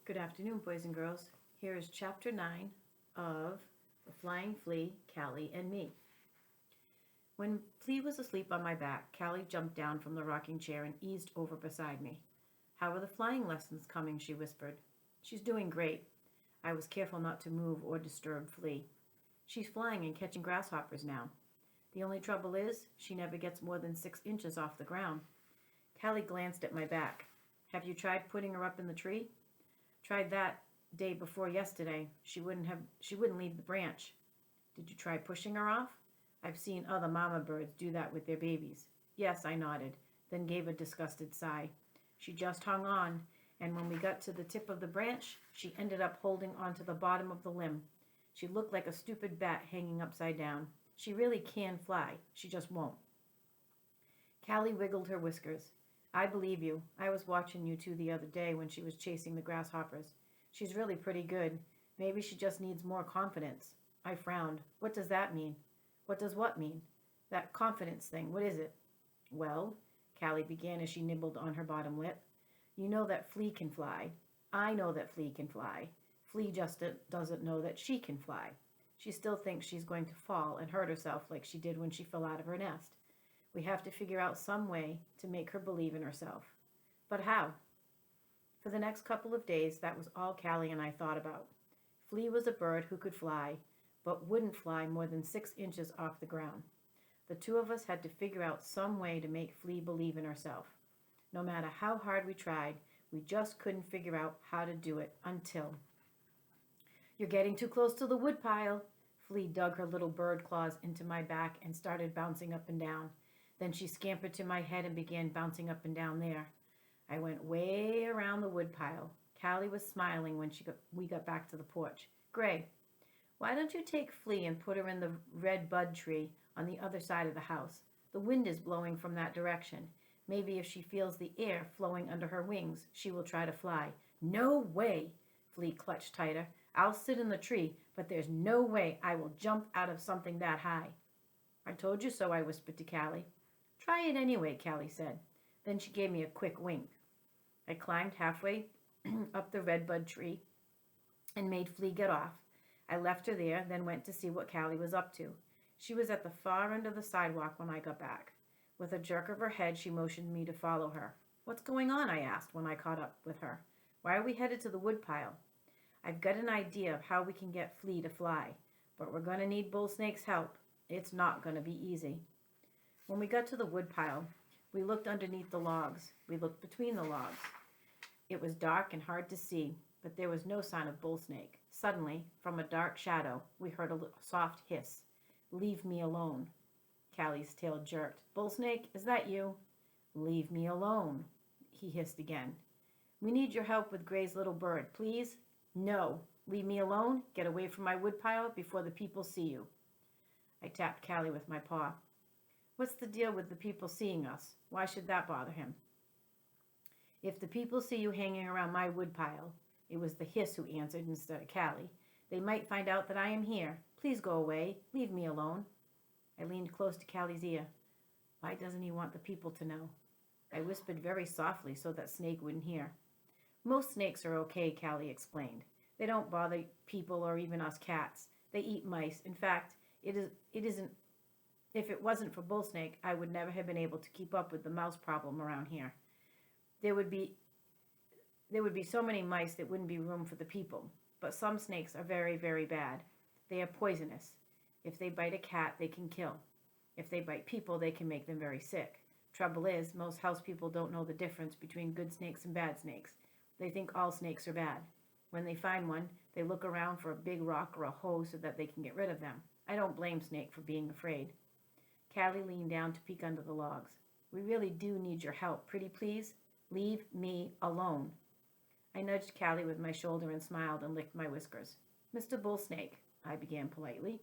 Good afternoon, boys and girls. Here is Chapter 9 of The Flying Flea, Callie, and Me. When Flea was asleep on my back, Callie jumped down from the rocking chair and eased over beside me. "How are the flying lessons coming?" she whispered. "She's doing great." I was careful not to move or disturb Flea. "She's flying and catching grasshoppers now. The only trouble is, she never gets more than 6 inches off the ground." Callie glanced at my back. "Have you tried putting her up in the tree?" "Tried that day before yesterday. She wouldn't leave the branch." "Did you try pushing her off?" "I've seen other mama birds do that with their babies." "Yes," I nodded, then gave a disgusted sigh. "She just hung on, and when we got to the tip of the branch, she ended up holding onto the bottom of the limb. She looked like a stupid bat hanging upside down. She really can fly. She just won't." Callie wiggled her whiskers. "I believe you. I was watching you two the other day when she was chasing the grasshoppers. She's really pretty good. Maybe she just needs more confidence." I frowned. "What does that mean?" "What does what mean?" "That confidence thing. What is it?" "Well," Callie began as she nibbled on her bottom lip, "you know that Flea can fly. I know that Flea can fly. Flea just doesn't know that she can fly. She still thinks she's going to fall and hurt herself like she did when she fell out of her nest. We have to figure out some way to make her believe in herself." "But how?" For the next couple of days, that was all Callie and I thought about. Flea was a bird who could fly, but wouldn't fly more than 6 inches off the ground. The two of us had to figure out some way to make Flea believe in herself. No matter how hard we tried, we just couldn't figure out how to do it until... "You're getting too close to the woodpile." Flea dug her little bird claws into my back and started bouncing up and down. Then she scampered to my head and began bouncing up and down there. I went way around the woodpile. Callie was smiling when we got back to the porch. "Gray, why don't you take Flea and put her in the red bud tree on the other side of the house? The wind is blowing from that direction. Maybe if she feels the air flowing under her wings, she will try to fly." "No way!" Flea clutched tighter. "I'll sit in the tree, but there's no way I will jump out of something that high." "I told you so," I whispered to Callie. "Try it anyway," Callie said. Then she gave me a quick wink. I climbed halfway up the redbud tree and made Flea get off. I left her there, then went to see what Callie was up to. She was at the far end of the sidewalk when I got back. With a jerk of her head, she motioned me to follow her. "What's going on?" I asked when I caught up with her. "Why are we headed to the woodpile?" "I've got an idea of how we can get Flea to fly, but we're going to need Bull Snake's help. It's not going to be easy." When we got to the woodpile, we looked underneath the logs. We looked between the logs. It was dark and hard to see, but there was no sign of Bull Snake. Suddenly, from a dark shadow, we heard a soft hiss. "Leave me alone." Callie's tail jerked. "Bull Snake, is that you?" "Leave me alone," he hissed again. "We need your help with Gray's little bird, please." "No. Leave me alone. Get away from my woodpile before the people see you." I tapped Callie with my paw. "What's the deal with the people seeing us? Why should that bother him?" "If the people see you hanging around my woodpile," it was the hiss who answered instead of Callie, "they might find out that I am here. Please go away. Leave me alone." I leaned close to Callie's ear. "Why doesn't he want the people to know?" I whispered very softly so that Snake wouldn't hear. "Most snakes are okay," Callie explained. "They don't bother people or even us cats. They eat mice. In fact, it isn't. If it wasn't for Bull Snake, I would never have been able to keep up with the mouse problem around here. There would be so many mice there wouldn't be room for the people. But some snakes are very, very bad. They are poisonous. If they bite a cat, they can kill. If they bite people, they can make them very sick. Trouble is, most house people don't know the difference between good snakes and bad snakes. They think all snakes are bad. When they find one, they look around for a big rock or a hoe so that they can get rid of them. I don't blame Snake for being afraid." Callie leaned down to peek under the logs. "We really do need your help. Pretty please? Leave me alone." I nudged Callie with my shoulder and smiled and licked my whiskers. "Mr. Bull Snake," I began politely,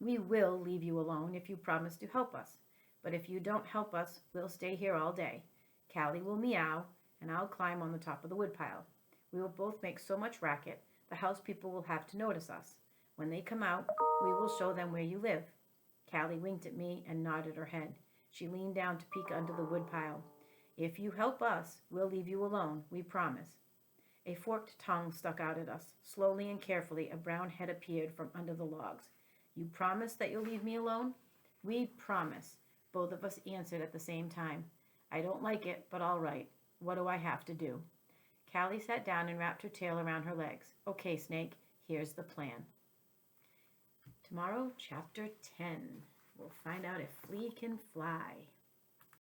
"we will leave you alone if you promise to help us. But if you don't help us, we'll stay here all day. Callie will meow, and I'll climb on the top of the woodpile. We will both make so much racket, the house people will have to notice us. When they come out, we will show them where you live." Callie winked at me and nodded her head. She leaned down to peek under the woodpile. "If you help us, we'll leave you alone, we promise." A forked tongue stuck out at us. Slowly and carefully, a brown head appeared from under the logs. You promise that you'll leave me alone? We promise, both of us answered at the same time. I don't like it, but all right. What do I have to do? Callie sat down and wrapped her tail around her legs. Okay, Snake, here's the plan. Tomorrow, Chapter 10. We'll find out if Flea can fly.